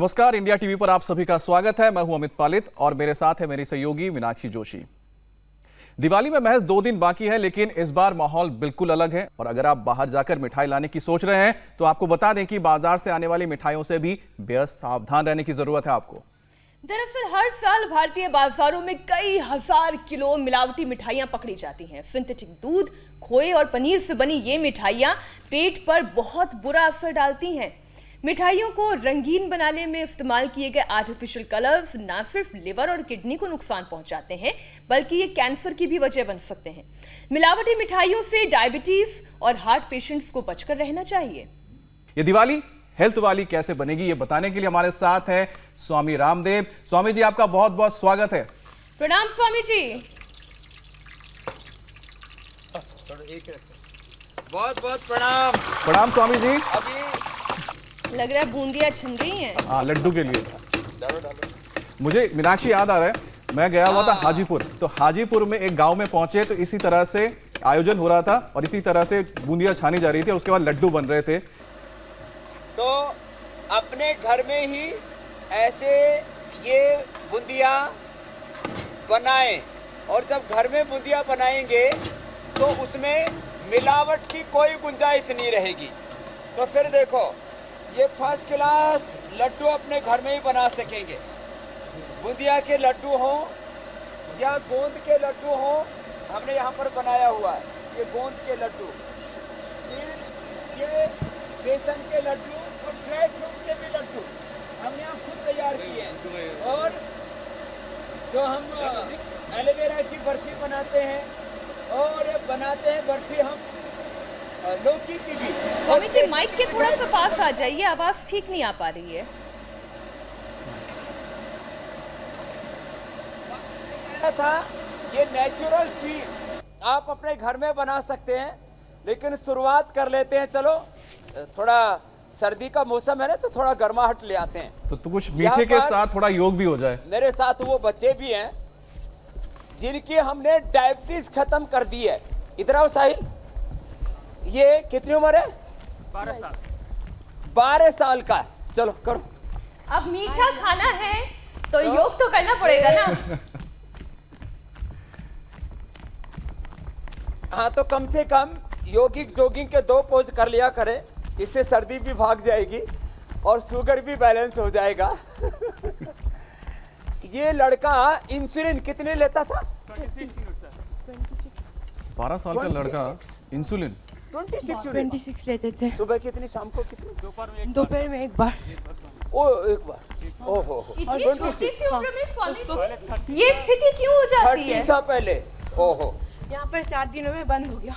नमस्कार, India TV पर आप सभी का स्वागत है। मैं हूं अमित पालित और मेरे साथ है मेरी सहयोगी मीनाक्षी जोशी। दिवाली में महज 2 दिन बाकी है, लेकिन इस बार माहौल बिल्कुल अलग है। और अगर आप बाहर जाकर मिठाई लाने की सोच रहे हैं तो आपको बता दें कि बाजार से आने वाली मिठाइयों से भी बेहद सावधान रहने की जरूरत है आपको। दरअसल हर साल भारतीय बाजारों में कई हजार किलो मिलावटी मिठाइयां पकड़ी जाती हैं। सिंथेटिक दूध, खोए और पनीर से बनी ये मिठाइयां पेट पर बहुत बुरा असर डालती हैं। मिठाइयों को रंगीन बनाने में इस्तेमाल किए गए आर्टिफिशियल कलर्स न सिर्फ लिवर और किडनी को नुकसान पहुंचाते हैं, बल्कि ये कैंसर की भी वजह बन सकते हैं। मिलावटी मिठाइयों से डायबिटीज और हार्ट पेशेंट्स को बचकर रहना चाहिए। ये दिवाली हेल्थ वाली कैसे बनेगी, ये बताने के लिए हमारे साथ है स्वामी रामदेव। स्वामी जी, आपका बहुत बहुत स्वागत है। प्रणाम स्वामी जी। बहुत बहुत प्रणाम। प्रणाम स्वामी जी। अभी लग रहा है बूंदियां छन गई हैं। हाँ, लड्डू के लिए। डालो। मुझे मीनाक्षी याद आ रहा है, मैं गया हुआ था हाजीपुर, तो हाजीपुर में एक गांव में पहुंचे तो इसी तरह से आयोजन हो रहा था और इसी तरह से बूंदियां छानी जा रही थी और उसके बाद लड्डू बन रहे थे। तो अपने घर में ही ऐसे ये बूंदिया बनाएं, और जब घर में बूंदिया बनाएंगे तो उसमें मिलावट की कोई गुंजाइश नहीं रहेगी। तो फिर देखो, ये फर्स्ट क्लास लड्डू अपने घर में ही बना सकेंगे। बूंदिया के लड्डू हों या गोंद के लड्डू हों, हमने यहाँ पर बनाया हुआ है ये गोंद के लड्डू, फिर ये बेसन के लड्डू और ड्राई फ्रूट के भी लड्डू हमने यहाँ खुद तैयार किए हैं। और जो हम एलोवेरा की बर्फी बनाते हैं, और बनाते हैं बर्फी हम लौकी की भी। स्वामी जी, माइक के थोड़ा सा पास आ जाइए, आवाज ठीक नहीं आ पा रही है। था ये नेचुरल स्वीट आप अपने घर में बना सकते हैं, लेकिन शुरुआत कर लेते हैं। चलो, थोड़ा सर्दी का मौसम है ना, तो थोड़ा गर्माहट ले आते हैं। तो कुछ मीठे के साथ थोड़ा योग भी हो जाए। मेरे साथ वो बच्चे भी हैं जिनकी हमने डायबिटीज खत्म कर दी है। इधर आओ साहिल। ये कितनी उम्र है? 12 साल। 12 साल का है। चलो करो। अब मीठा खाना है तो योग तो करना पड़ेगा ना। हाँ, तो कम से कम योगिक जोगिंग के 2 पोज कर लिया करें, इससे सर्दी भी भाग जाएगी और शुगर भी बैलेंस हो जाएगा। ये लड़का इंसुलिन कितने लेता था? 26 यूनिट सर। 12 साल का लड़का इंसुलिन 26 लेते थे। सुबह कितनी, शाम को कितनी? दोपहर में एक बार। ओ, एक बार। ओहो, इतनी छोटी सी उम्र में स्वामी जी ये स्थिति क्यों हो जाती 30 है? था पहले। ओहो, यहाँ पर 4 दिनों में बंद हो गया।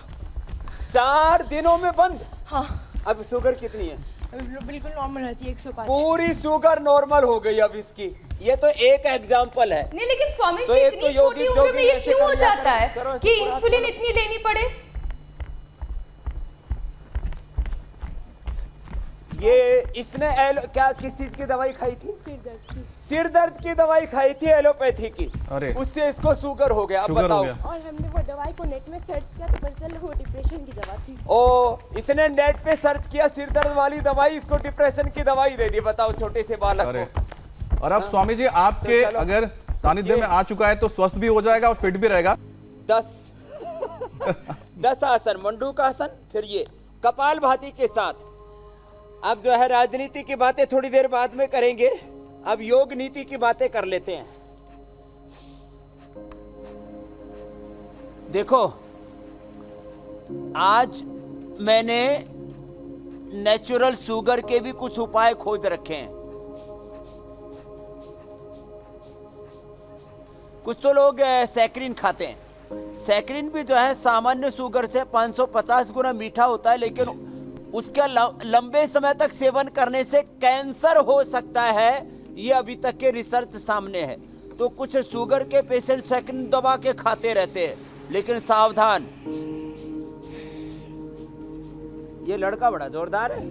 4 दिनों में बंद। हाँ, अब शुगर कितनी है? बिल्कुल नॉर्मल रहती है, 105। पूरी शुगर नॉर्मल हो गई अब इसकी। ये तो एक एग्जाम्पल है। नहीं, लेकिन स्वामी तो जी एक इतनी तो छोटी योगिक उम्र में ये जोगिंग ऐसे क्यों हो कर लिया जाता है करो, कि ऐसे इंसुलिन करो। इतनी लेनी पड़े? ये इसने क्या किस चीज की दवाई खाई थी? सिर दर्द की। सिर दर्द की दवाई खाई थी, एलोपैथी की। अरे। उससे इसको शुगर हो गया। अब शुगर हो बताओ। गया। और हमने वो दवाई को नेट में सर्च किया तो पता चला वो डिप्रेशन की दवा थी। ओ, इसने नेट पे सर्च किया सिर दर्द वाली दवाई, इसको डिप्रेशन की दवाई दे दी। बताओ, छोटे से बालक अरे। को। और अब स्वामी जी आपके तो चलो। अगर सानिध्य में आ चुका है तो स्वस्थ भी हो जाएगा और फिट भी रहेगा। 10 आसन, मंडूक आसन, फिर ये कपाल भाती के साथ। अब जो है राजनीति की बातें थोड़ी देर बाद में करेंगे, अब योग नीति की बातें कर लेते हैं। देखो, आज मैंने नेचुरल शुगर के भी कुछ उपाय खोज रखे हैं। कुछ तो लोग सैकरीन खाते हैं। सैकरीन भी जो है सामान्य शुगर से 550 गुना मीठा होता है, लेकिन उसका लंबे समय तक सेवन करने से कैंसर हो सकता है। ये अभी तक के रिसर्च सामने है। तो कुछ शुगर के पेशेंट सैकरीन दबा के खाते रहते हैं, लेकिन सावधान। ये लड़का बड़ा जोरदार है,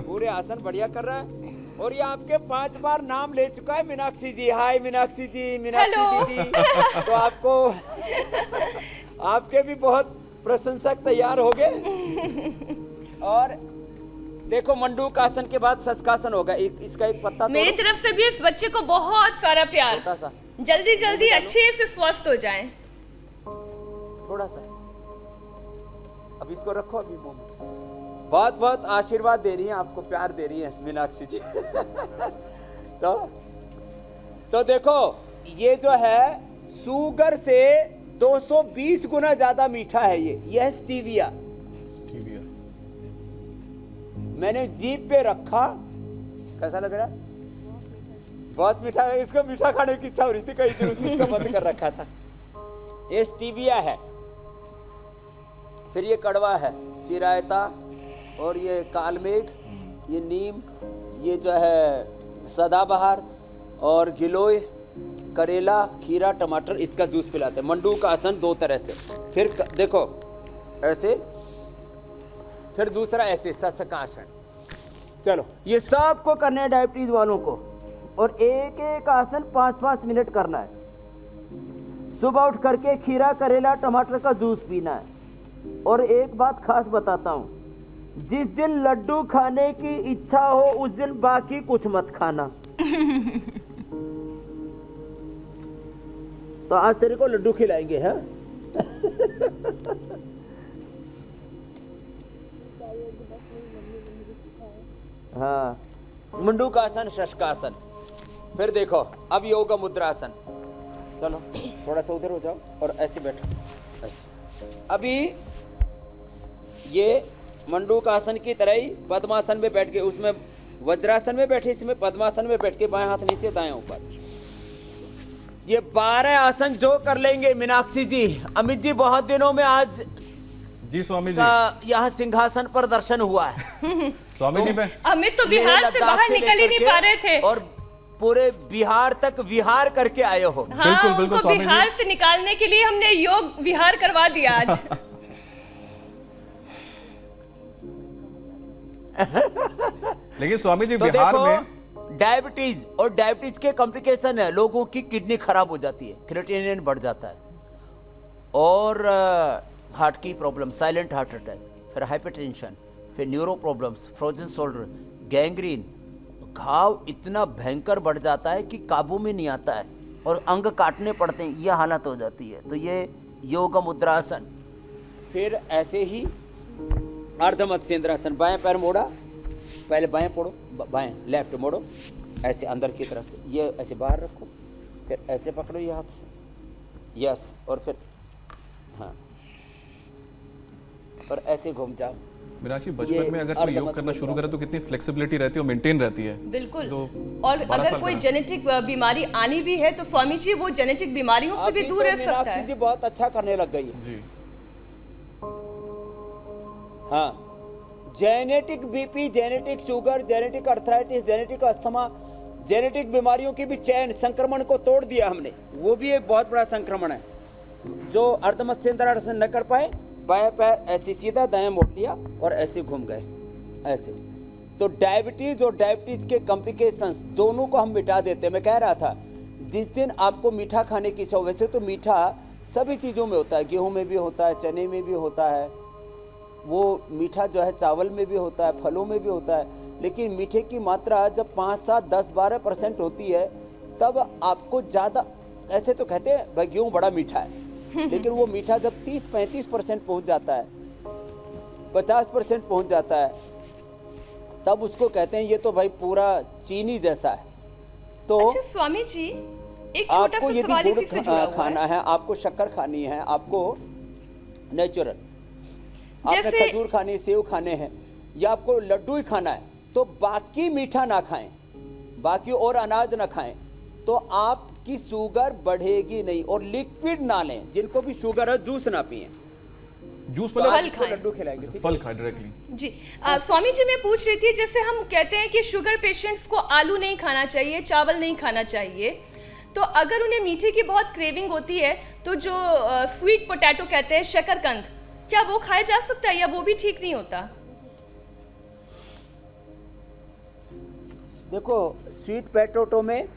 पूरे आसन बढ़िया कर रहा है। और ये आपके 5 बार नाम ले चुका है, मीनाक्षी जी। हाय मीनाक्षी जी, मीनाक्षी दीदी। तो आपको आपके भी बहुत प्रशंसक तैयार हो गए। और देखो मंडूक आसन के बाद शशकासन होगा, इसका एक पत्ता मेरी तोड़ो, तरफ से भी इस बच्चे को बहुत सारा प्यार, छोटा सा, जल्दी जल्दी अच्छे से स्वस्थ हो जाएं। थोड़ा सा। अब इसको रखो अभी मुंह में। बहुत बहुत आशीर्वाद दे रही हैं आपको, प्यार दे रही है मीनाक्षी जी। तो देखो ये जो है शुगर से 220 गुना ज्यादा मीठा है ये स्टीविया। मैंने जीभ पे रखा, कैसा लग रहा है? बहुत मीठा है। इसको मीठा खाने की इच्छा हो रही थी, कई दिनों से इसका बंद कर रखा था। ये स्टीविया है, फिर ये कड़वा है, चिरायता, और ये कालमेघ, ये नीम, ये जो है सदाबहार, और गिलोय, करेला, खीरा, टमाटर, इसका जूस पिलाते हैं। मंडूक आसन 2 तरह से। फिर देखो ऐसे, फिर दूसरा ऐसे शशकासन। चलो ये सबको करना है डायबिटीज वालों को, और एक एक आसन 5-5 मिनट करना है। सुबह उठ करके खीरा, करेला, टमाटर का जूस पीना है। और एक बात खास बताता हूँ, जिस दिन लड्डू खाने की इच्छा हो उस दिन बाकी कुछ मत खाना। तो आज तेरे को लड्डू खिलाएंगे हैं? हाँ, मंडूक आसन, शशकासन। फिर देखो अब योग मुद्रासन। चलो थोड़ा सा उधर हो जाओ और ऐसे बैठो, ऐसे। अभी ये मंडूक आसन की तरह ही पद्मासन में बैठ के, उसमें वज्रासन में बैठे, इसमें पद्मासन में बैठ के बाएं हाथ नीचे दाएं ऊपर। ये 12 आसन जो कर लेंगे मीनाक्षी जी, अमित जी बहुत दिनों में आज जी स्वामी जी यहाँ सिंहासन पर दर्शन हुआ है। स्वामी जी में अमित तो बिहार से बाहर निकल ही नहीं पा रहे थे, और पूरे बिहार तक विहार करके आए हो। हाँ, बिल्कुल बिल्कुल उनको स्वामी बिहार जी। से निकालने के लिए हमने योग विहार करवा दिया आज। लेकिन स्वामी जी तो बिहार देखो, में डायबिटीज और डायबिटीज के कॉम्प्लिकेशन है, लोगों की किडनी खराब हो जाती है, क्रिएटिनिन बढ़ जाता है, और हार्ट की प्रॉब्लम, साइलेंट हार्ट अटैक, फिर हाइपरटेंशन, फिर neuro problems, frozen shoulder, gangrene, घाव इतना भयंकर बढ़ जाता है कि काबू में नहीं आता है और अंग काटने पड़ते हैं, यह हालत हो जाती है। तो ये योग मुद्रासन। फिर ऐसे ही अर्ध मत्स्येंद्रासन, बाएं पैर मोड़ा, पहले बाएं पकड़ो, बाएं लेफ्ट मोड़ो, ऐसे अंदर की तरफ से, ये ऐसे बाहर रखो, फिर ऐसे पकड़ो ये हाथ से, यस, और फिर हाँ, और ऐसे घूम जाओ। मीनाक्षी बचपन में अगर कोई योग करना शुरू करे तो कितनी फ्लेक्सिबिलिटी रहती है और मेंटेन रहती है। बिल्कुल। तो और 12 अगर साल कोई का। जेनेटिक बीमारी आनी भी है तो स्वामी जी वो जेनेटिक बीमारियों से भी अभी दूर तो रह सकता मीनाक्षी है। जी बहुत अच्छा करने लग गई है। जी हाँ, genetic BP, genetic sugar, genetic arthritis, genetic asthma, genetic बीमारियों की भी चैन, संक्रमण को तोड़ दिया हमने। वो भी एक बहुत बड़ा संक्रमण है। जो अर्धमत्स्येंद्रासन न कर पाए, बाएं पैर ऐसे सीधा, दाएं मोड़ लिया और ऐसे घूम गए, ऐसे। तो डायबिटीज और डायबिटीज के कॉम्प्लिकेशंस दोनों को हम मिटा देते हैं। मैं कह रहा था जिस दिन आपको मीठा खाने की इच्छा हो, वैसे तो मीठा सभी चीज़ों में होता है, गेहूं में भी होता है, चने में भी होता है, वो मीठा जो है चावल में भी होता है, फलों में भी होता है, लेकिन मीठे की मात्रा जब 5, 7, 10, 12% होती है तब आपको ज़्यादा, ऐसे तो कहते हैं भाई गेहूँ बड़ा मीठा है, लेकिन वो मीठा जब 30-35% पहुँच जाता है, 50% पहुँच जाता है, तब उसको कहते हैं ये तो भाई पूरा चीनी जैसा है। तो अच्छा स्वामी जी, एक छोटा आपको सा यदि सवाल इसी गुड़ से जुड़ा हुआ खाना है। है, आपको शक्कर खानी है, आपको नेचुरल, आपने जैसे- खजूर खानी, सेव खाने हैं, या आपको लड्डू ही खाना है, तो बाकी मीठा ना खाएं, बाकी और अनाज ना खाएं, तो आपकी शुगर बढ़ेगी नहीं। और लिक्विड ना लें, जिनको भी शुगर है जूस ना पिए, जूस तो मतलब आप फल इसको खाएं। लड्डू खिलाएंगे, ठीक है? फल खाए डायरेक्टली। जी स्वामी जी मैं पूछ रही थी, जैसे हम कहते हैं कि शुगर पेशेंट्स को आलू नहीं खाना चाहिए, चावल नहीं खाना चाहिए, तो अगर उन्हें मीठे की बहुत क्रेविंग होती है तो जो स्वीट पोटैटो कहते हैं, शकरकंद, क्या वो खाया जा सकता है या वो भी ठीक नहीं होता? देखो स्वीट पोटैटो में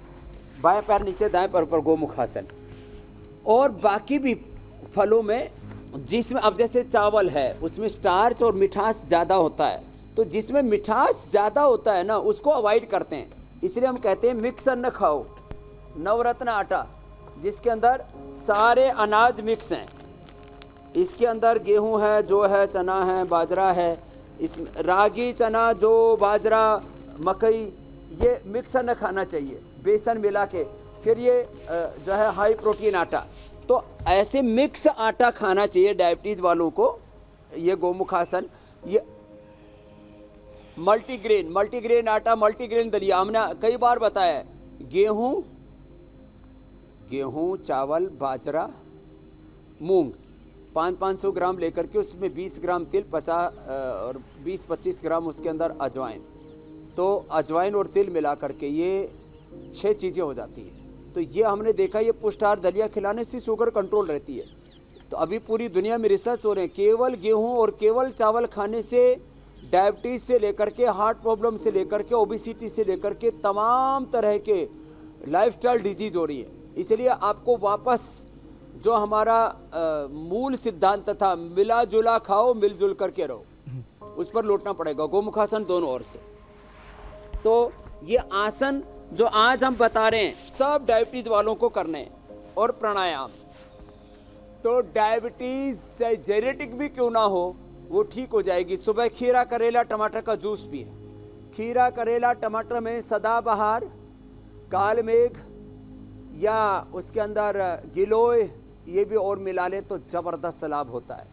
बाएं पैर नीचे, दाएं पैर ऊपर, गोमुखासन। और बाकी भी फलों में जिसमें अब जैसे चावल है उसमें स्टार्च और मिठास ज़्यादा होता है, तो जिसमें मिठास ज़्यादा होता है ना उसको अवॉइड करते हैं, इसलिए हम कहते हैं मिक्स अन्न खाओ। नवरत्न आटा जिसके अंदर सारे अनाज मिक्स हैं, इसके अंदर गेहूं है, जो है चना है, बाजरा है, इस रागी, चना, जो बाजरा, मकई, ये मिक्स अन्न खाना चाहिए बेसन मिला के। फिर ये जो है हाई प्रोटीन आटा, तो ऐसे मिक्स आटा खाना चाहिए डायबिटीज़ वालों को। ये गोमुखासन, ये मल्टीग्रेन आटा, मल्टीग्रेन दलिया, हमने कई बार बताया है। गेहूं, चावल, बाजरा, मूंग 500-500 ग्राम लेकर के उसमें 20 ग्राम तिल, 50 और 20-25 ग्राम उसके अंदर अजवाइन, तो अजवाइन और तिल मिला करके ये 6 चीज़ें हो जाती हैं। तो ये हमने देखा, ये पुष्टाहार दलिया खिलाने से शुगर कंट्रोल रहती है। तो अभी पूरी दुनिया में रिसर्च हो रहे हैं, केवल गेहूं और केवल चावल खाने से डायबिटीज़ से लेकर के हार्ट प्रॉब्लम से लेकर के ओबिसिटी से लेकर के तमाम तरह के लाइफस्टाइल डिजीज़ हो रही है। इसलिए आपको वापस जो हमारा मूल सिद्धांत था, मिला जुला खाओ मिलजुल करके रहो, उस पर लौटना पड़ेगा। गोमुखासन दोनों ओर से। तो ये आसन जो आज हम बता रहे हैं सब डायबिटीज़ वालों को करने हैं। और प्राणायाम, तो डायबिटीज़ चाहे जेनेटिक भी क्यों ना हो वो ठीक हो जाएगी। सुबह खीरा, करेला, टमाटर का जूस पिए। खीरा, करेला, टमाटर में सदाबहार, काल मेघ या उसके अंदर गिलोय, ये भी और मिला लें तो ज़बरदस्त लाभ होता है।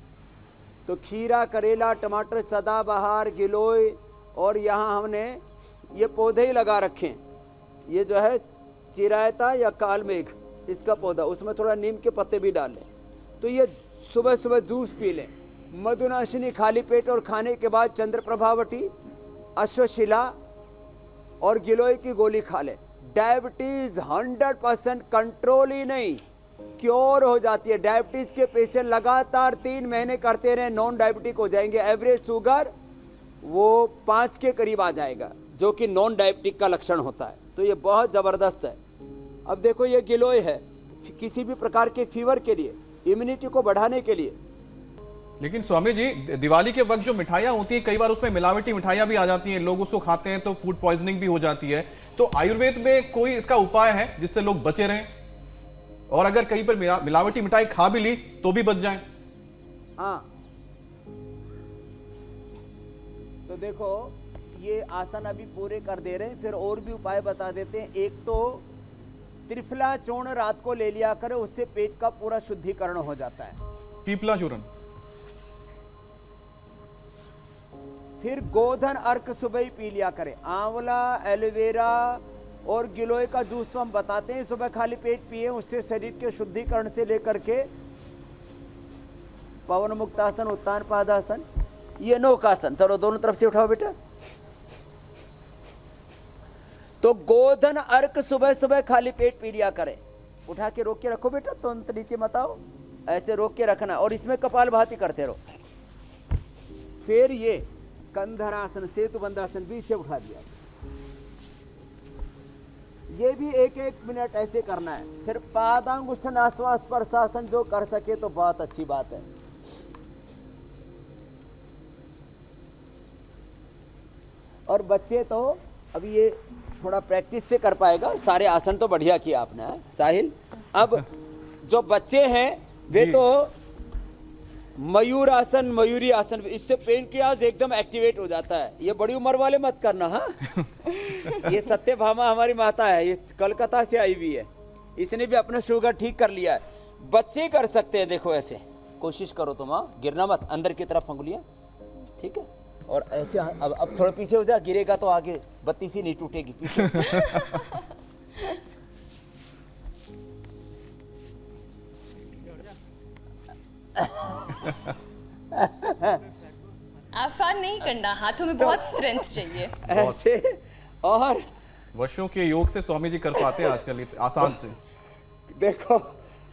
तो खीरा, करेला, टमाटर, सदाबहार, गिलोय, और यहाँ हमने ये पौधे ही लगा रखे हैं। ये जो है चिरायता या काल मेघ, इसका पौधा, उसमें थोड़ा नीम के पत्ते भी डाल लें। तो ये सुबह सुबह जूस पी लें। मधुनाशिनी खाली पेट, और खाने के बाद चंद्रप्रभावटी, अश्वशिला और गिलोय की गोली खा लें। डायबिटीज़ 100% कंट्रोल ही नहीं, क्योर हो जाती है। डायबिटीज़ के पेशेंट लगातार 3 महीने करते रहे, नॉन डायबिटिक हो जाएंगे। एवरेज शुगर वो 5 के करीब आ जाएगा, जो कि नॉन डायबिटिक का लक्षण होता है। तो ये बहुत ज़बरदस्त है। अब देखो, ये गिलोय है किसी भी प्रकार के फीवर के लिए, इम्यूनिटी को बढ़ाने के लिए। लेकिन स्वामी जी, दिवाली के वक्त जो मिठाइयां होती हैं, कई बार उसमें मिलावटी मिठाइयां भी आ जाती हैं, लोग उसको खाते हैं तो फूड पॉइजनिंग भी हो जाती है। तो आयुर्वेद में कोई इसका उपाय है जिससे लोग बचे रहें, और अगर कहीं पर मिलावटी मिठाई खा भी ली तो भी बच जाएं? हाँ, तो देखो, ये आसन अभी पूरे कर दे रहे हैं, फिर और भी उपाय बता देते हैं। एक तो त्रिफला चूर्ण रात को ले लिया करो, उससे पेट का पूरा शुद्धिकरण हो जाता है। पीपला चूर्ण। फिर गोधन अर्क सुबह ही पी लिया करें। आंवला, एलोवेरा और गिलोय का जूस तो हम बताते हैं, सुबह खाली पेट पिए, उससे शरीर के शुद्धिकरण से लेकर के पवन मुक्तासन, उत्तान पादासन, ये नौकासन। चलो दोनों तरफ से उठाओ बेटा। तो गोधन अर्क सुबह सुबह खाली पेट पी लिया करें। उठा के रोक के रखो बेटा, तो अंत नीचे मत आओ, ऐसे रोक के रखना, और इसमें कपालभाति करते रहो। फिर ये कंधरासन, सेतु बंधासन बीच से उठा दिया, ये भी 1-1 मिनट ऐसे करना है। फिर पादांगुष्ठ आश्वास प्रशासन जो कर सके तो बहुत अच्छी बात है। और बच्चे तो अभी ये थोड़ा प्रैक्टिस से कर पाएगा। सारे आसन तो बढ़िया किया आपने साहिल। अब जो बच्चे हैं वे तो मयूर आसन, मयूरी आसन, इससे पेनक्रियाज एकदम एक्टिवेट हो जाता है। ये बड़ी उम्र वाले मत करना। हाँ ये सत्यभामा हमारी माता है, ये कलकत्ता से आई हुई है, इसने भी अपना शुगर ठीक कर लिया है। बच्चे कर सकते हैं, देखो ऐसे कोशिश करो तुम, हाँ गिरना मत, अंदर की तरफ अंगुलियां, ठीक है। और ऐसे अब थोड़ा पीछे हो जा, गिरेगा तो आगे बत्ती सी नहीं टूटेगी, पीछे। आसान नहीं करना, हाथों में बहुत स्ट्रेंथ चाहिए। ऐसे, और वर्षों के योग से स्वामी जी कर पाते हैं आजकल आसान से। देखो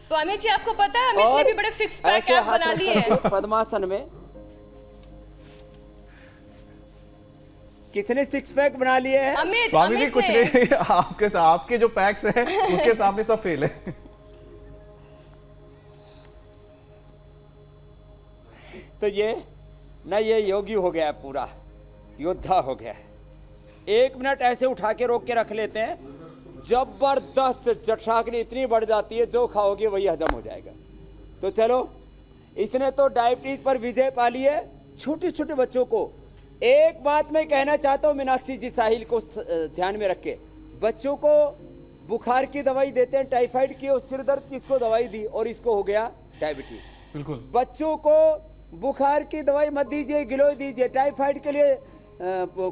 स्वामी जी, आपको पता है अमित ने भी बड़े सिक्स पैक ऐसे आप हाथ बना लिए रख हैं। के पद्मासन में कितने 6 पैक बना लिए हैं? अमित, स्वामी जी अमित कुछ ने। नहीं, आपके जो पैक्स हैं उसके सामने सब फेल है। तो ये योगी हो गया पूरा, योद्धा हो गया है। 1 मिनट ऐसे उठा के रोक के रख लेते हैं, जबरदस्त जठराग्नि इतनी बढ़ जाती है, जो खाओगे वही हजम हो जाएगा। तो चलो, इसने तो डायबिटीज पर विजय पा ली है। छोटे छोटे बच्चों को एक बात मैं कहना चाहता हूँ, मीनाक्षी जी, साहिल को ध्यान में रख के, बच्चों को बुखार की दवाई देते हैं, टाइफाइड की और सिर दर्द की इसको दवाई दी और इसको हो गया डायबिटीज। बिल्कुल। बच्चों को बुखार की दवाई मत दीजिए, गिलोय दीजिए। टाइफाइड के लिए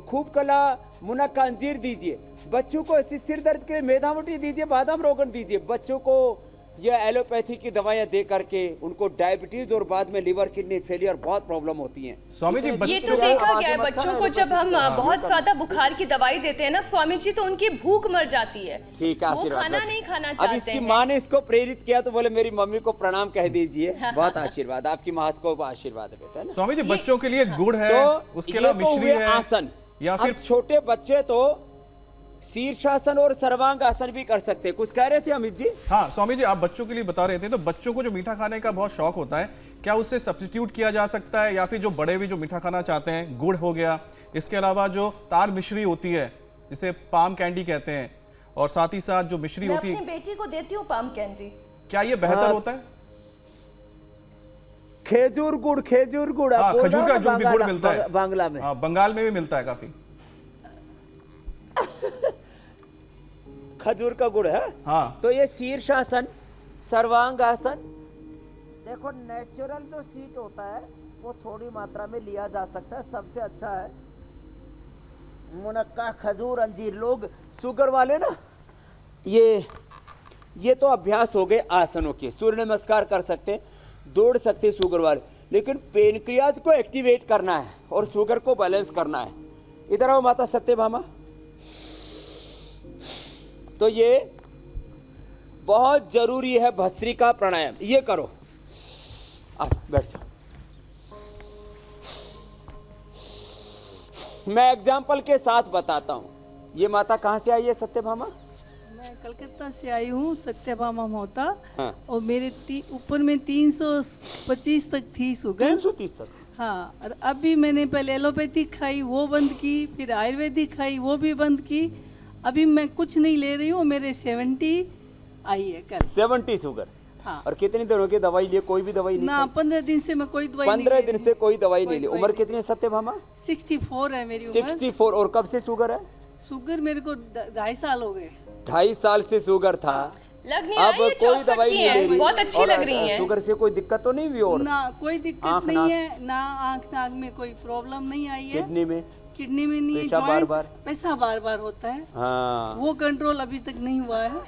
खूब कला, मुनक्का, अंजीर दीजिए। बच्चों को ऐसी सिर दर्द के लिए मेधामुटी दीजिए, बादाम रोगन दीजिए। बच्चों को यह एलोपैथी की दवाइयां दे करके उनको डायबिटीज और बाद में लिवर किडनी फेलियर बहुत प्रॉब्लम होती है। स्वामी जी, ये बच्चों तो देखा गया है, बच्चों को जब हम बहुत ज्यादा बुखार की दवाई देते हैं ना स्वामी जी, तो उनकी भूख मर जाती है। ठीक है, वो आशीर्वाद। खाना नहीं खाना अब चाहते इसकी हैं। माँ ने इसको प्रेरित किया तो बोले मेरी मम्मी को प्रणाम कह दीजिए। बहुत आशीर्वाद, आपकी माँ को आशीर्वाद है बेटा ना। स्वामी जी, बच्चों के लिए गुड़ है, तो उसके ये अलावा तो मिश्री हुए है आसन, या फिर अब छोटे बच्चे तो शीर्षासन और सर्वांग आसन भी कर सकते हैं। कुछ कह रहे थे अमित जी? हाँ स्वामी जी, आप बच्चों के लिए बता रहे थे, तो बच्चों को जो मीठा खाने का बहुत शौक होता है, क्या उससे सब्स्टिट्यूट किया जा सकता है, या फिर जो बड़े भी जो मीठा खाना चाहते हैं, गुड़ हो गया, इसके अलावा जो तार मिश्री होती है जिसे पाम कैंडी कहते हैं, और साथ ही साथ जो मिश्री मैं होती अपनी है, बेटी को देती हूँ पाम कैंडी। क्या ये बेहतर होता है? खेजूर गुड़, खेजूर गुड़, हाँ, आप बोल खजूर रहे का हो जो भी गुड़ बांग्ला- मिलता है बांग्ला में। हाँ, बंगाल में भी मिलता है काफी। खजूर का गुड़ है। हाँ, तो ये शीर्षासन, सर्वांग आसन, देखो नेचुरल जो सीट होता है वो थोड़ी मात्रा में लिया जा सकता है। सबसे अच्छा है मुनक्का, खजूर, अंजीर। लोग शुगर वाले ना, ये तो अभ्यास हो गए आसनों के। सूर्य नमस्कार कर सकते हैं, दौड़ सकते हैं शुगर वाले, लेकिन पेनक्रियाज को एक्टिवेट करना है और शुगर को बैलेंस करना है। इधर आओ माता सत्यभामा। तो ये बहुत जरूरी है भस्त्रिका प्राणायाम, ये करो। बैठ जाओ। मैं एग्जाम्पल के साथ बताता हूं। ये माता कहां से आई है सत्यभामा? मैं कलकत्ता से आई हूँ, सत्यभामा मोहता। हाँ। और मेरे ऊपर में 325 तक थी शुगर। 330 तक। हाँ, और अभी मैंने पहले एलोपैथिक खाई, वो बंद की, फिर आयुर्वेदिक खाई, वो भी बंद की। अभी मैं कुछ नहीं ले रही हूँ, मेरे 70 आई है कल। 70 शुगर। हाँ। और कितनी दिनों की दवाई लिए? कोई भी दवाई नहीं ना, 15 दिन से मैं कोई दवाई नहीं 15 ले दिन रही से कोई दवाई कोई नहीं ली। दवाई उम्र नहीं। कितनी है सत्यभामा? 64 है मेरी उम्र। 64। और कब से शुगर है? शुगर मेरे को 2.5 साल हो गए। 2.5 साल से शुगर था। लग नहीं अब रहा ये कोई 64 दवाई की नहीं ले है, रही। बहुत अच्छी और लग रही है। शुगर से कोई दिक्कत तो नहीं हुई? और ना कोई दिक्कत आँख, नहीं नाक? है, ना आँख नाक में कोई प्रॉब्लम नहीं आई है। किडनी में? किडनी में नहीं है, पेशाब joint- बार-बार? पेशाब बार बार होता है, हाँ। वो कंट्रोल अभी तक नहीं हुआ है।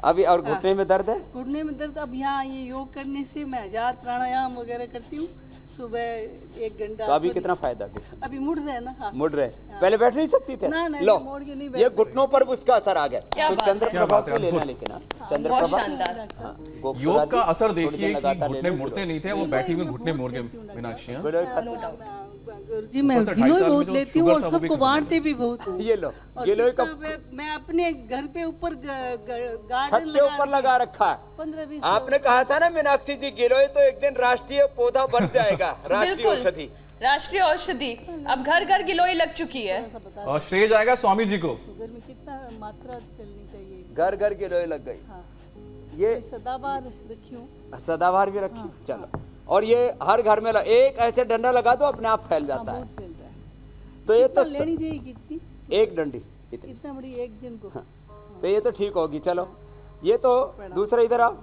अभी और घुटने में दर्द है? घुटने में दर्द, अब यहाँ ये योग करने से मैं 1000 प्राणायाम वगैरह करती हूँ सुबह 1 घंटा। तो अभी कितना फायदा है? अभी मुड़ रहे हैं ना। हाँ। मुड़ रहे? पहले बैठ नहीं सकती थे? ना, ना, लो, मोड़ के नहीं बैठ ये घुटनों पर भी उसका असर आ गया। क्या तो बात है। चंद्र क्या प्रभा बात है, को लेना, अद्भुत। लेकिन बहुत चंद्र प्रभा। शानदार। हाँ, गोक्षुरा योग का दी, असर थोड़ी देखिए देर कि लगातार घुटने लेने मुड़ते की नहीं थे, वो बैठी हुई घुटने मोड़ के मीनाक्षी। हाँ? जरूरत। जी, मैं ऊपर से 2.5 गिलोय साल में बहुत जो लेती हूँ शुगर और था वो भी सबको खत्म हो बांटते भी बहुत हूँ। ये लो, और ये लो जितना कप मैं अपने घर पे ऊपर गार्डन छत के ऊपर लगा रखा है। 15-20 आपने कहा था ना मीनाक्षी जी, गिलोय तो एक दिन राष्ट्रीय पौधा बन जाएगा, राष्ट्रीय बिल्कुल। औषधि। राष्ट्रीय औषधि अब घर घर गिलोय लग चुकी है। और श्रेय जाएगा स्वामी जी को। शुगर में कितना मात्रा चलनी चाहिए इसकी? घर घर गिलोय लग गई। हाँ। ये सदाबहार रखी हूँ। सदाबहार भी रखी। चलो, और ये हर घर में एक ऐसे डंडा लगा दो, अपने आप फैल जाता है। बहुत फैल रहा है। तो ये तो कितना लेनी चाहिए? कितनी? एक डंडी इतनी। कितना बड़ी एक जन को? तो ये तो ठीक होगी। चलो, ये तो दूसरा, इधर आओ।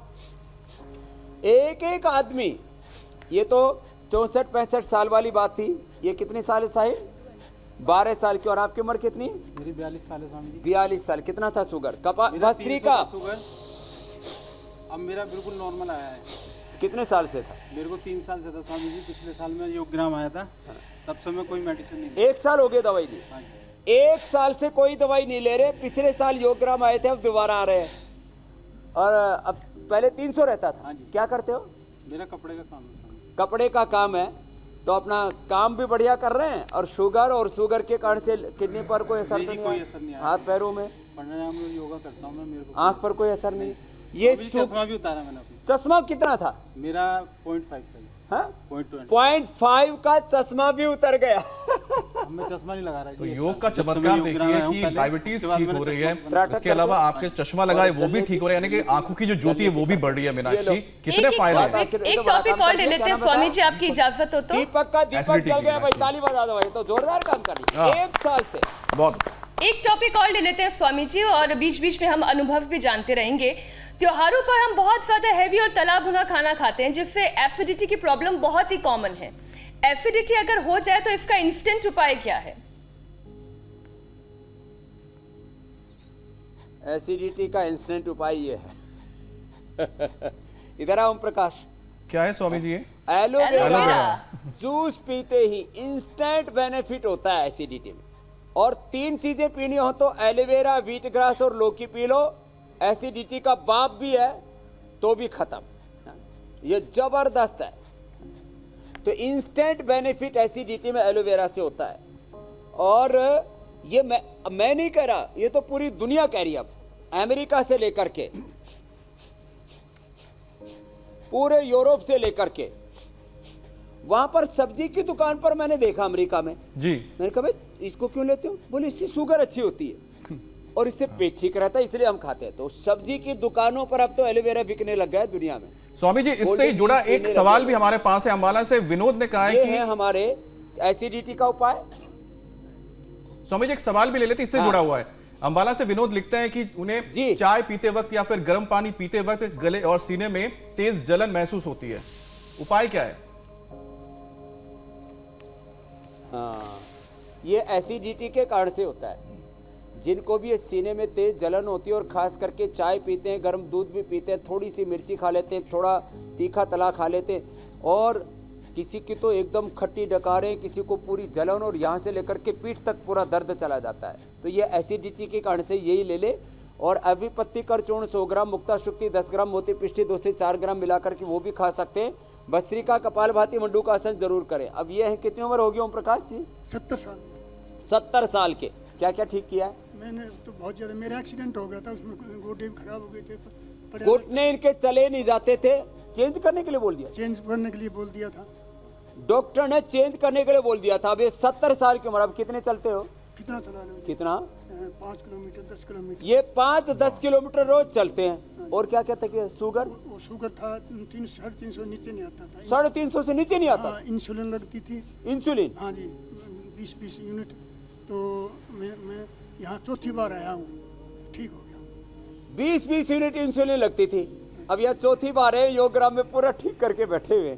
एक एक आदमी, ये तो 64-65 साल वाली बात थी। ये कितने साल है साहिब? 12 साल की। और आपकी उम्र कितनी? मेरी 42 साल है स्वामी जी। 42 साल। कितना था शुगर? कपा मेरा भस्त्री 300 का शुगर अब मेरा बिल्कुल नॉर्मल आया है। कितने साल से था? मेरे को 3 साल से था स्वामी जी। पिछले साल में योगग्राम आया था, तब से मैं कोई मेडिसिन नहीं ली। 1 साल हो गया दवाई ली। हाँ जी। 1 साल से कोई दवाई नहीं ले रहे। पिछले साल योगग्राम आए थे, अब दोबारा आ रहे हैं। और अब पहले 300 रहता था। हाँ जी। क्या करते हो? मेरा कपड़े का काम है स्वामी जी। कपड़े का काम है, तो अपना काम भी बढ़िया कर रहे हैं। और शुगर के कारण से किडनी पर कोई असर नहीं तो जी, नहीं कोई आया? असर नहीं आया। हाथ पैरों में, प्राणायाम में योगा करता हूँ मैं, मेरे को आंख पर कोई असर नहीं? ये अभी चश्मा भी उतारा मैंने अपनी। चश्मा कितना था? मेरा 0.5 था। हाँ? 0.20। 0.5 का चश्मा भी उतर गया। हमें चश्मा नहीं लगा रहा है तो जी, एक योग साल। का जब से मैं चमत्कार योग ग्राम देखिए आया हूँ कि पहले, डायबिटीज उसके बाद ठीक मैंने हो रही चश्मा है, इसके अलावा आपके चश्मा लगाए वो भी ठीक हो रहे हैं, यानी कि आंखों की जो ज्योति है वो भी बढ़ रही है। मीनाक्षी, कितने फायदे हैं। एक टॉपिक और ले लेते हैं स्वामी जी, आपकी इजाजत हो तो। दीपक का दीपक Acidity जल की गया भाई, Meenakshi। ताली बजा दो भाई, तो जोरदार काम कर रही हाँ। है 1 साल से। बहुत एक टॉपिक और ले लेते हैं स्वामी जी, और बीच बीच में हम अनुभव भी जानते रहेंगे। त्योहारों पर हम बहुत ज्यादा हैवी और तला भुना खाना खाते हैं, जिससे एसिडिटी की प्रॉब्लम बहुत ही कॉमन है। एसिडिटी अगर हो जाए तो इसका इंस्टेंट उपाय क्या है? एसिडिटी का इंस्टेंट उपाय ये है इधर आओ ओम प्रकाश। क्या है स्वामी जी ये? Aloe vera aloe vera. जूस पीते ही इंस्टेंट बेनिफिट होता है एसिडिटी में। और 3 चीजें पीनी हो तो एलोवेरा, व्हीट ग्रास और लौकी पी लो। एसिडिटी का बाप भी है तो भी खत्म, ये जबरदस्त है। तो इंस्टेंट बेनिफिट एसिडिटी में एलोवेरा से होता है। और ये मैं नहीं कह रहा, ये तो पूरी दुनिया कह रही है। अब अमेरिका से लेकर के पूरे यूरोप से लेकर के, वहां पर सब्जी की दुकान पर मैंने देखा अमेरिका में जी, मैंने कहा भाई इसको क्यों लेते हो? बोले इससे शुगर अच्छी होती है और इससे पेट ठीक रहता है, इसलिए हम खाते हैं। तो सब्जी की दुकानों पर अब तो एलोवेरा बिकने लग गया है दुनिया में। स्वामी जी इससे ही जुड़ा एक सवाल भी हमारे पास है। अंबाला से विनोद ने कहा ये है है कि हमारे एसिडिटी का उपाय। स्वामी जी एक सवाल भी ले लेते, इससे जुड़ा हुआ है। अंबाला से विनोद लिखते हैं कि उन्हें जी। चाय पीते वक्त या फिर गर्म पानी पीते वक्त गले और सीने में तेज जलन महसूस होती है, उपाय क्या है? हाँ, ये एसिडिटी के कारण से होता है। जिनको भी ये सीने में तेज जलन होती है और खास करके चाय पीते हैं, गर्म दूध भी पीते हैं, थोड़ी सी मिर्ची खा लेते हैं, थोड़ा तीखा तला खा लेते हैं, और किसी की तो एकदम खट्टी डकारें, किसी को पूरी जलन और यहाँ से लेकर के पीठ तक पूरा दर्द चला जाता है। तो ये एसिडिटी के कारण से यही ले ले। और अभिपत्ति कर चूर्ण 100 ग्राम, मुक्ता शुक्ति 10 ग्राम, मोती पिष्टी 2 से 4 ग्राम मिलाकर के वो भी खा सकते हैं। भस्त्रिका, कपालभाति, मंडू का आसन जरूर करें। अब ये है, कितनी उम्र होगी ओम प्रकाश जी? 70 साल 70 साल के। क्या क्या ठीक किया है? मैंने तो बहुत ज़्यादा, मेरा एक्सीडेंट हो गया था, उसमें गोडे खराब हो गए थे, पड़े घुटने इनके चले नहीं जाते थे, चेंज करने के लिए बोल दिया चेंज करने के लिए बोल दिया था। डॉक्टर ने, चेंज करने के लिए बोल दिया था। अब ये 70 साल की उम्र, अब कितने चलते हो? कितना चला लो? कितना? 5 किलोमीटर 10 किलोमीटर। ये 5-10 किलोमीटर रोज चलते हैं। और क्या क्या था कि शुगर? वो शुगर था 300-350 नीचे नहीं आता था। 350 से नीचे नहीं आता। हाँ, इंसुलिन लगती थी। इंसुलिन? हाँ जी, 20-20 यूनिट। तो मैं यहाँ चौथी बार आया हूँ, ठीक हो गया। 20-20 यूनिट इंसुलिन लगती थी, अब यह चौथी बार है। योगग्राम में पूरा ठीक करके बैठे हुए।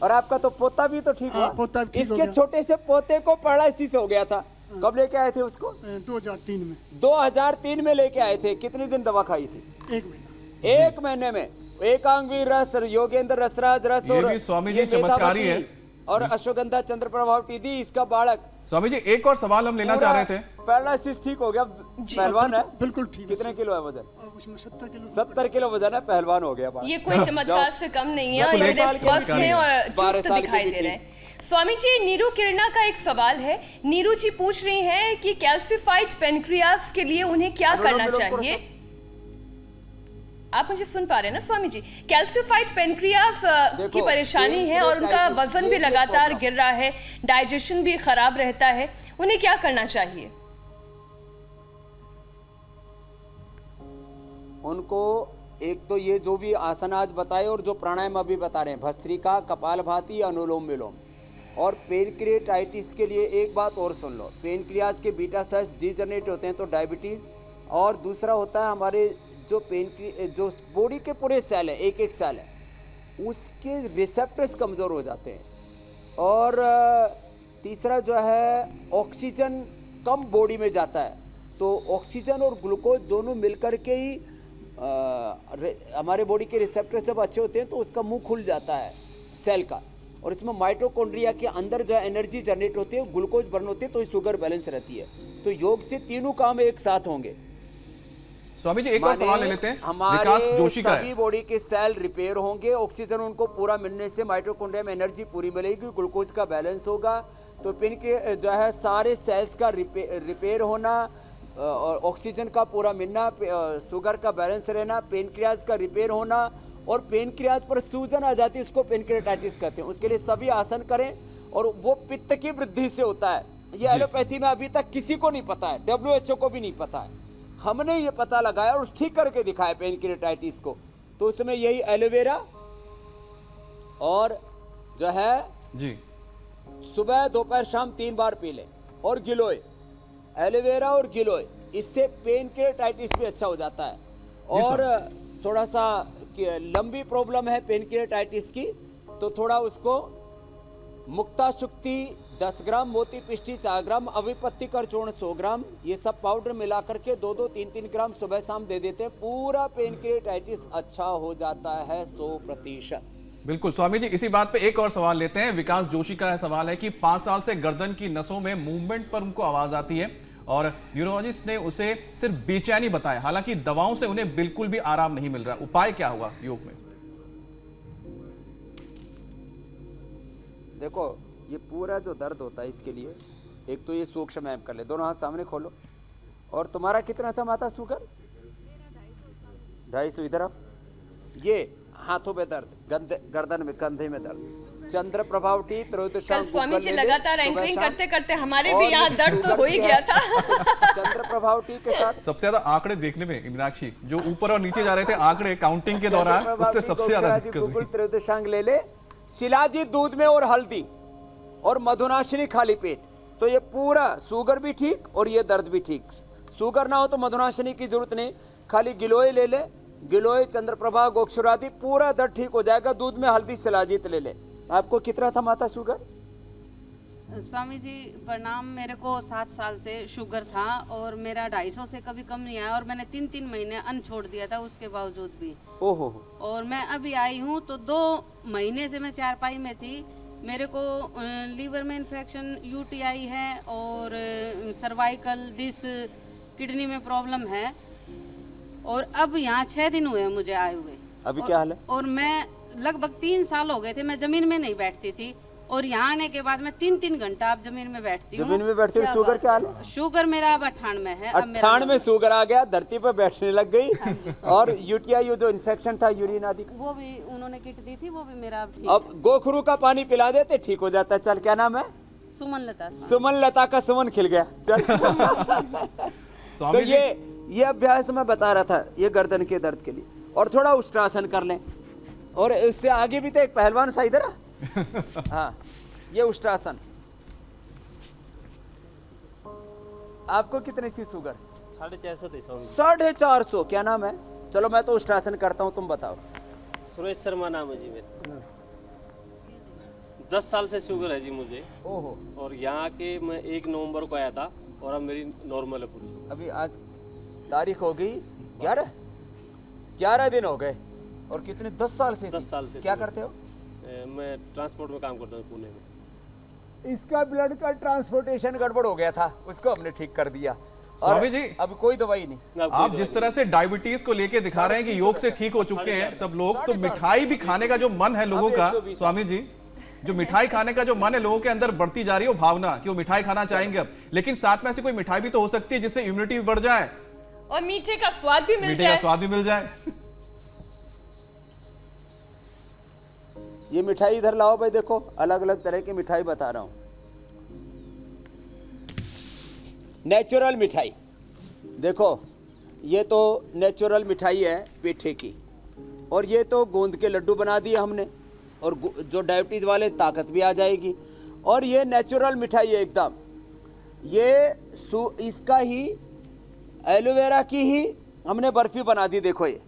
और आपका तो पोता भी तो ठीक हाँ, हुआ। पोता भी ठीक हो इसके गया। छोटे से पोते को पैरालिसिस हो गया था। कब लेके आए थे उसको? 2003 में। 2003 में लेके आए थे। कितने दिन दवा खाई थी? 1 महीना। 1 महीने में एकांगी रस, योगेंद्र रसराज रस, ये और भी स्वामी जी ये चमत्कारी मेधावती है। और अश्वगंधा चंद्र प्रभाव टीडी, इसका बालक। स्वामी जी एक और सवाल हम लेना चाह रहे थे। पैरालिसिस ठीक हो गया, पहलवान है। बिल्कुल ठीक है। कितने किलो है वजन? और उसमें 70 किलो। 70 किलो वजन है, पहलवान हो गया बालक। ये कोई चमत्कार से कम नहीं है, और बिल्कुल, ये एक साल के स्वस्थ हैं और 12 चुस्त साल के दिखाई भी दे रहे हैं। स्वामी जी, नीरू किरणा का एक सवाल है। नीरू जी पूछ रही हैं कि कैल्सिफाइड पेनक्रियास के लिए उन्हें क्या करना चाहिए? आप मुझे सुन पा रहे हैं ना स्वामी जी? कैल्सिफाइड पेनक्रियास की परेशानी है और उनका वजन भी लगातार गिर रहा है, डाइजेशन भी खराब रहता है, उन्हें क्या करना चाहिए? उनको एक तो ये जो भी आसन आज बताए और जो प्राणायाम अभी बता रहे हैं, भस्त्रिका, कपालभाति, अनुलोम विलोम। और पेनक्रियाटाइटिस के लिए एक बात और सुन लो, पेनक्रियाज के बीटा सेल्स डिजनरेट होते हैं तो डायबिटीज़। और दूसरा होता है हमारे जो जो बॉडी के पूरे सेल है, एक एक सेल है, उसके रिसेप्टर्स कमज़ोर हो जाते हैं। और तीसरा जो है ऑक्सीजन कम बॉडी में जाता है, तो ऑक्सीजन और ग्लूकोज दोनों मिलकर के ही हमारे बॉडी के रिसेप्टर सब अच्छे होते हैं तो उसका मुंह खुल जाता है सेल का। और इसमें माइटोकॉन्ड्रिया के अंदर जो है एनर्जी जनरेट होती है, ग्लूकोज बर्न होती है, तो शुगर बैलेंस रहती है। तो योग से तीनों काम एक साथ होंगे। स्वामी जी एक और सवाल ले लेते हैं, हमारे विकास जोशी का सभी है। बॉडी के सेल रिपेयर होंगे, ऑक्सीजन उनको पूरा मिलने से माइटोकॉन्ड्रिया में एनर्जी पूरी मिलेगी, ग्लूकोज का बैलेंस होगा, तो पिन के जो है सारे सेल्स का रिपेयर होना, और ऑक्सीजन का पूरा मिलना, शुगर का बैलेंस रहना, पेनक्रियाज का रिपेयर होना, और पेनक्रियाज पर सूजन आ जाती है, उसको पेनक्रियाटाइटिस कहते हैं। उसके लिए सभी आसन करें, और वो पित्त की वृद्धि से होता है। ये एलोपैथी में अभी तक किसी को नहीं पता है, WHO को भी नहीं पता है। हमने ये पता लगाया और ठीक करके दिखाया पेनक्रियाटाइटिस को। तो उसमें यही एलोवेरा और जो है जी सुबह दोपहर शाम 3 बार पी लें, और गिलोय, एलोवेरा और गिलोय, इससे पेनक्रियाटाइटिस भी अच्छा हो जाता है। और थोड़ा सा लंबी प्रॉब्लम है पेनक्रियाटाइटिस की, तो थोड़ा उसको मुक्ता शुक्ति 10 ग्राम, मोती पिष्टी 4 ग्राम, अविपत्ति कर चूर्ण 100 ग्राम, ये सब पाउडर मिला करके 2-2, 3-3 ग्राम सुबह शाम दे देते हैं, पूरा पेनक्रियाटाइटिस अच्छा हो जाता है 100%। बिल्कुल स्वामी जी, इसी बात पे एक और सवाल लेते हैं। विकास जोशी का सवाल है कि 5 साल से गर्दन की नसों में मूवमेंट पर उनको आवाज आती है और न्यूरोलॉजिस्ट ने उसे सिर्फ बेचैनी बताया, हालांकि दवाओं से उन्हें बिल्कुल भी आराम नहीं मिल रहा। उपाय क्या होगा योग में? देखो, ये पूरा जो दर्द होता है इसके लिए एक तो ये सूक्ष्म एम कर ले, दोनों हाथ सामने खोलो। और तुम्हारा कितना था माता शुगर? 250। इधर आओ। ये हाथों पे दर्द, गर्दन में, कंधे में दर्द, चंद्र प्रभाव टी कल स्वामी जी लगातार एंकरिंग करते करते हमारे भी यहाँ दर्द तो हो ही गया था। चंद्र प्रभाव टी के साथ सबसे ज्यादा आंकड़े देखने में मीनाक्षी, जो ऊपर और नीचे जा रहे थे आंकड़े काउंटिंग के दौरान, उससे सबसे ज्यादा दिक्कत हुई। त्रयोदशांग ले ले, शिलाजीत दूध में और हल्दी और मधुनाशिनी खाली पेट, तो ये पूरा शुगर भी ठीक और ये दर्द भी ठीक। शुगर ना हो तो मधुनाशिनी की जरूरत नहीं, खाली गिलोय ले ले, गिलोय, चंद्रप्रभा, गोक्षुरादि, पूरा दर्द ठीक हो जाएगा। दूध में हल्दी, शिलाजीत ले ले। आपको कितना था माता शुगर? स्वामी जी प्रणाम, मेरे को 7 साल से शुगर था और मेरा 250 से कभी कम नहीं आया, और मैंने 3-3 महीने अन्न छोड़ दिया था उसके बावजूद भी। ओहो। और मैं अभी आई हूँ तो 2 महीने से मैं चारपाई में थी। मेरे को लीवर में इन्फेक्शन, UTI है और सर्वाइकल डिस्क, किडनी में प्रॉब्लम है। और अब यहाँ 6 दिन हुए मुझे आए हुए। अभी क्या हाल है? और मैं लगभग 3 साल हो गए थे, मैं जमीन में नहीं बैठती थी, और यहाँ आने के बाद मैं 3-3 घंटा अब जमीन में बैठती हूँ। जमीन में बैठती हूँ। शुगर क्या हाल है? शुगर मेरा अब 98 है। 98 शुगर आ गया, धरती पर बैठने लग गई। और UTI जो इन्फेक्शन था यूरिन आदि का, वो भी उन्होंने किट दी थी, वो भी मेरा अब ठीक। अब गोखरू का पानी पिला देते ठीक हो जाता है। चल, क्या नाम है? सुमन लता। सुमन लता का सुमन खिल गया। चल। तो ये अभ्यास मैं बता रहा था, ये गर्दन के दर्द के लिए। और थोड़ा उष्ट्रासन कर लें, और इससे आगे भी तो एक पहलवान सा इधर। हाँ, ये उष्ट्रासन। आपको कितनी थी शुगर? 450 थी स्वामी। 450। क्या नाम है? चलो मैं तो उष्ट्रासन करता हूँ, तुम बताओ। सुरेश शर्मा नाम है जी मेरा। 10 साल से शुगर है जी मुझे। ओहो। और यहाँ के मैं 1 नवंबर को आया था और अब मेरी नॉर्मल है पूरी। अभी आज तारीख हो गई 11 दिन हो गए। और कितने? 10 साल से? 10 साल से। क्या करते हो? मैं ट्रांसपोर्ट में काम करता हूँ पुणे में। इसका ब्लड का ट्रांसपोर्टेशन गड़बड़ हो गया था, उसको हमने ठीक कर दिया। और स्वामी जी, अब कोई दवाई नहीं। आप जिस तरह से डायबिटीज को लेके दिखा रहे हैं कि योग से ठीक हो चुके हैं सब लोग, तो मिठाई भी खाने का जो मन है लोगों का, स्वामी जी, जो मिठाई खाने का जो मन है लोगों के अंदर बढ़ती जा रही है, वो भावना कि वो मिठाई खाना चाहेंगे अब, लेकिन साथ में ऐसी कोई मिठाई भी तो हो सकती है जिससे इम्यूनिटी भी बढ़ जाए और मीठे का स्वाद भी मिल जाए। मीठे का स्वाद भी मिल जाए। ये मिठाई इधर लाओ भाई, देखो अलग अलग तरह की मिठाई बता रहा हूं। नेचुरल मिठाई देखो, ये तो नेचुरल मिठाई है पेठे की, और ये तो गोंद के लड्डू बना दिए हमने, और जो डायबिटीज वाले ताकत भी आ जाएगी। और ये नेचुरल मिठाई है एकदम, ये इसका ही एलोवेरा की ही हमने बर्फी बना दी। देखो ये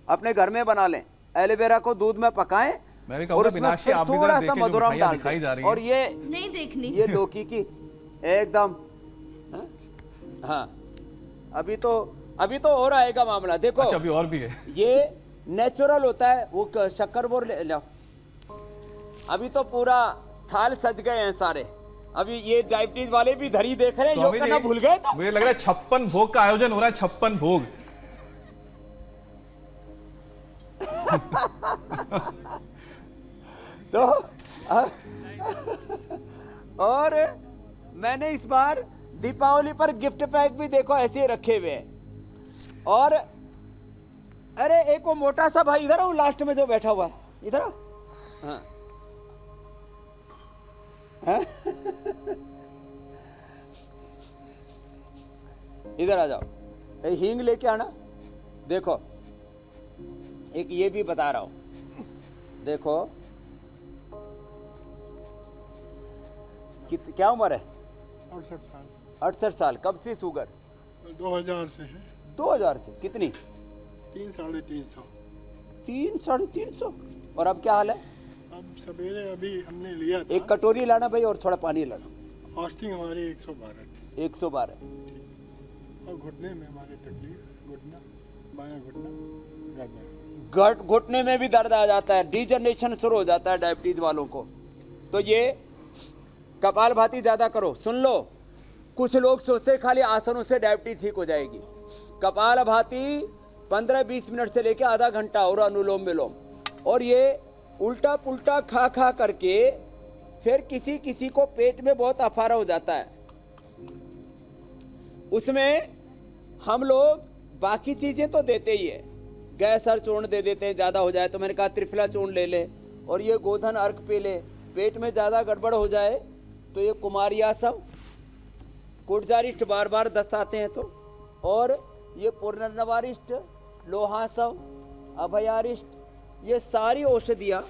अपने घर में बना लें, एलोवेरा को दूध में पकाएं, मैं भी कहूंगा मीनाक्षी आप भी जरा देखें, जो मिठाइयां दिखाई जा रही हैं। और ये नहीं देखनी, ये लौकी की एकदम। हाँ, अभी तो और आएगा मामला। देखो अच्छा, अभी और भी है। ये नेचुरल होता है। वो शक्कर बोर ले लो। अभी तो पूरा थाल सज गए हैं सारे। अभी ये डायबिटीज वाले भी धरी देख रहे हैं, योग करना भूल गए। तो मुझे लग रहा है 56 भोग का आयोजन हो रहा है। 56 भोग। तो और मैंने इस बार दीपावली पर गिफ्ट पैक भी देखो ऐसे रखे हुए हैं। और अरे एक वो मोटा सा भाई इधर आओ, लास्ट में जो बैठा हुआ है इधर आओ। हाँ। इधर आ जाओ, ये हींग लेके आना। देखो एक ये भी बता रहा हूं, देखो क्या उम्र है? 68 साल। 68 साल। कब से शुगर? 2000 से है। 2000 से। कितनी? 3 साढ़े 300। 3 साढ़े 300। और अब क्या हाल है? अब सवेरे अभी हमने लिया था। एक कटोरी लाना भाई और थोड़ा पानी लाना। फास्टिंग हमारी 112 थी। 112। और घुटने में हमारी तकलीफ, घुटना, बायां घुटना दर्द है। घुटने में भी दर्द आ जाता है, डिजनरेशन शुरू हो जाता है डायबिटीज वालों को। तो ये कपालभाति ज्यादा करो। सुन लो, कुछ लोग सोचते हैं खाली आसनों से डायबिटीज ठीक हो जाएगी। कपालभाति 15-20 मिनट से लेकर आधा घंटा और अनुलोम विलोम, और ये उल्टा पुल्टा खा खा करके फिर किसी किसी को पेट में बहुत अफारा हो जाता है। उसमें हम लोग बाकी चीजें तो देते ही है, गैसर चूर्ण दे देते हैं, ज्यादा हो जाए तो मैंने कहा त्रिफला चूर्ण ले ले, और ये गोधन अर्क पी ले। पेट में ज्यादा गड़बड़ हो जाए तो ये कुमारियासव, कुटजारिष्ट बार बार दस्त आते हैं तो, और ये पुनर्नवारिष्ट, लोहासव, अभयारिष्ट, ये सारी औषधियाँ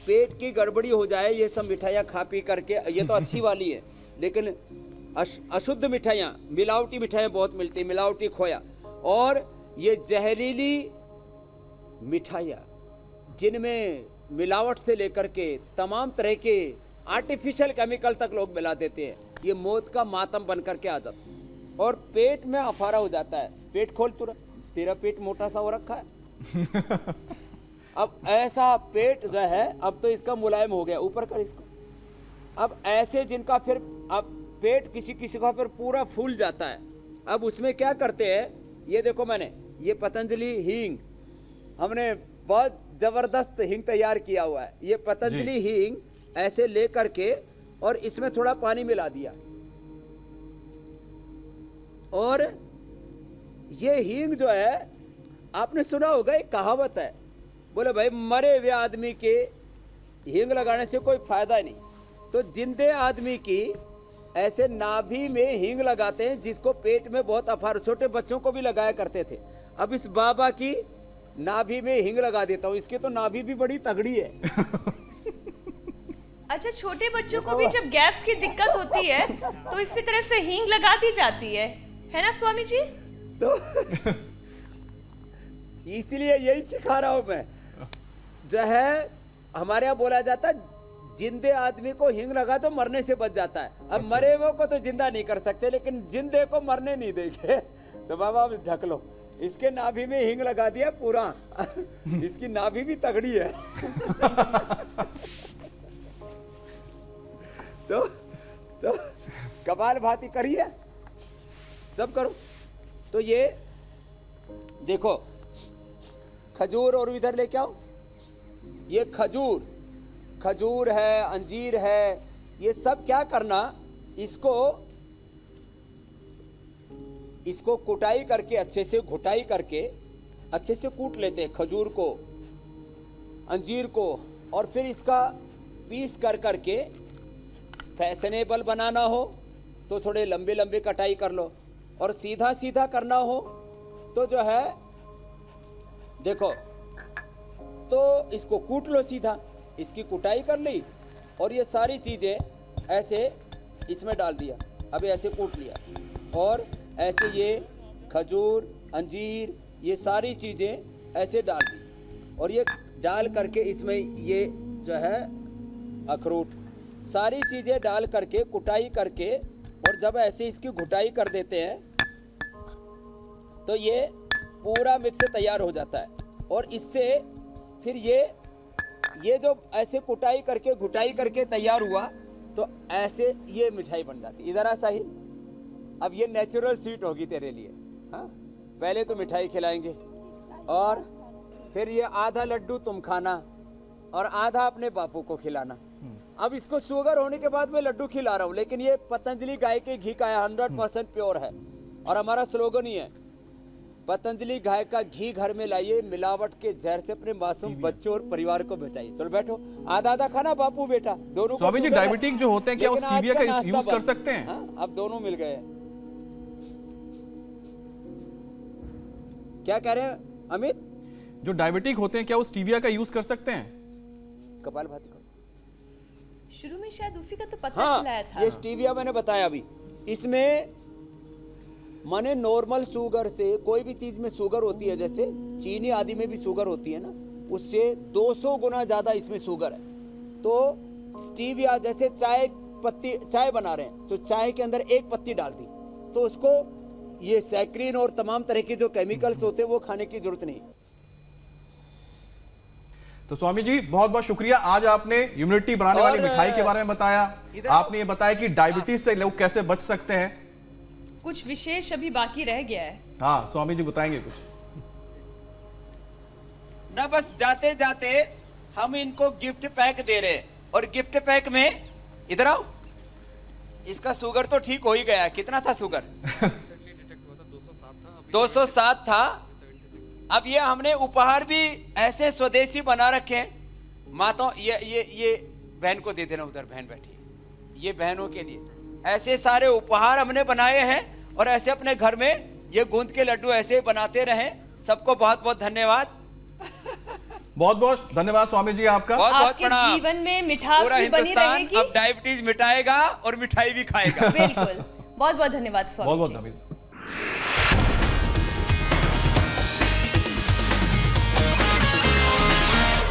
पेट की गड़बड़ी हो जाए, ये सब मिठाइयाँ खा पी करके, ये तो अच्छी वाली है, लेकिन अशुद्ध मिठाइयाँ, मिलावटी मिठाइयाँ बहुत मिलती है, मिलावटी खोया, और ये जहरीली मिठाइयाँ जिनमें मिलावट से लेकर के तमाम तरह के आर्टिफिशियल केमिकल तक लोग मिला देते हैं, ये मौत का मातम बन करके आ जाता है और पेट में अफारा हो जाता है। पेट खोल तुरंत, तेरा पेट मोटा सा हो रखा है। अब ऐसा पेट जो है, अब तो इसका मुलायम हो गया, ऊपर कर इसको। अब ऐसे जिनका फिर अब पेट किसी किसी का फिर पूरा फूल जाता है, अब उसमें क्या करते हैं, ये देखो मैंने ये पतंजलि हींग, हमने बहुत जबरदस्त हींग तैयार किया हुआ है। ये पतंजलि हींग ऐसे ले करके और इसमें थोड़ा पानी मिला दिया, और ये हींग जो है, आपने सुना होगा एक कहावत है, बोले भाई मरे हुए आदमी के हींग लगाने से कोई फायदा नहीं, तो जिंदे आदमी की ऐसे नाभि में हींग लगाते हैं, जिसको पेट में बहुत अफार, छोटे बच्चों को भी लगाया करते थे। अब इस बाबा की नाभि में हींग लगा देता हूँ, इसकी तो नाभि भी बड़ी तगड़ी है। अच्छा, छोटे बच्चों को भी जब गैस की दिक्कत होती है तो इसी तरह से हींग लगा दी जाती है ना स्वामी जी? तो इसलिए यही सिखा रहा हूं मैं, जो है हमारे यहाँ बोला जाता है, जिंदे आदमी को हींग लगा तो मरने से बच जाता है। अब मरे हुए को तो जिंदा नहीं कर सकते, लेकिन जिंदे को मरने नहीं देंगे। तो बाबा ढक लो, इसके नाभि में हींग लगा दिया पूरा। इसकी नाभि भी तगड़ी है। तो कपालभाति करिए, सब करो। तो ये देखो खजूर, और इधर लेके आओ, ये खजूर है, अंजीर है, ये सब क्या करना, इसको कुटाई करके, अच्छे से घुटाई करके अच्छे से कूट लेते हैं खजूर को, अंजीर को, और फिर इसका पीस कर करके, फैशनेबल बनाना हो तो थोड़े लंबे लंबे कटाई कर लो, और सीधा सीधा करना हो तो जो है देखो, तो इसको कूट लो सीधा, इसकी कुटाई कर ली, और ये सारी चीज़ें ऐसे इसमें डाल दिया, अभी ऐसे कूट लिया, और ऐसे ये खजूर, अंजीर, ये सारी चीज़ें ऐसे डाल दी, और ये डाल करके इसमें ये जो है अखरोट, सारी चीज़ें डाल करके कुटाई करके, और जब ऐसे इसकी घुटाई कर देते हैं तो ये पूरा मिक्स तैयार हो जाता है, और इससे फिर ये जो ऐसे कुटाई करके घुटाई करके तैयार हुआ, तो ऐसे ये मिठाई बन जाती। इधर आ साहिल, अब ये नेचुरल स्वीट होगी तेरे लिए। हाँ, पहले तो मिठाई खिलाएंगे, और फिर ये आधा लड्डू तुम खाना और आधा अपने बापू को खिलाना। अब इसको शुगर होने के बाद मैं लड्डू खिला रहा हूँ, लेकिन ये पतंजलि गाय के घी का है, 100% प्योर है, और हमारा स्लोगन ही है, पतंजलि गाय का घी घर में लाइए, मिलावट के जहर से अपने मासूम बच्चों और परिवार को बचाइए। चलो बैठो, आधा आधा खाना बापू बेटा, दोनों। स्वामी जी, डायबिटिक जो होते हैं क्या उस स्टीविया का यूज कर सकते हैं? अब दोनों मिल गए। क्या कह रहे हैं अमित? जो डायबिटिक होते हैं क्या वो स्टीविया का यूज कर सकते हैं? कपालभाति करो। शुरू में शायद उसी का तो पता हाँ, चलाया था। ये स्टीविया मैंने बताया अभी। इसमें माने नॉर्मल शुगर से, कोई भी चीज में शुगर होती है, जैसे चीनी आदि में भी शुगर होती है ना, उससे 200 गुना ज्यादा इसमें शुगर है। तो स्टीविया, जैसे चाय बना रहे हैं तो चाय के अंदर एक पत्ती डाल दी तो उसको ये सैक्रीन और तमाम तरह के जो केमिकल्स होते हैं वो खाने की जरूरत नहीं। तो स्वामी जी बहुत बहुत शुक्रिया, आज आपने इम्यूनिटी बढ़ाने वाली मिठाई के बारे में बताया, आपने ये बताया कि डायबिटीज से लोग कैसे बच सकते हैं। कुछ विशेष अभी बाकी रह गया है। हाँ स्वामी जी बताएंगे कुछ ना, बस जाते जाते हम इनको गिफ्ट पैक दे रहे हैं और गिफ्ट पैक में इधर आओ, इसका शुगर तो ठीक हो ही गया। कितना था शुगर? 207 था। अब ये हमने उपहार भी ऐसे स्वदेशी बना रखे हैं। माता ये बहन को दे देना, उधर बहन बैठी है, ये बहनों के लिए ऐसे सारे उपहार हमने बनाए हैं और ऐसे अपने घर में ये गूंद के लड्डू ऐसे बनाते रहें। सबको बहुत बहुत धन्यवाद। बहुत बहुत धन्यवाद स्वामी जी आपका। बहुत बहुत आपके प्रणाम। जीवन में मिठास पूरा भी बनी हिंदुस्तान रहेगी। अब डायबिटीज मिटाएगा और मिठाई भी खाएगा। बिल्कुल, बहुत बहुत धन्यवाद स्वामी बहुत बहुत जी। धन्यवाद।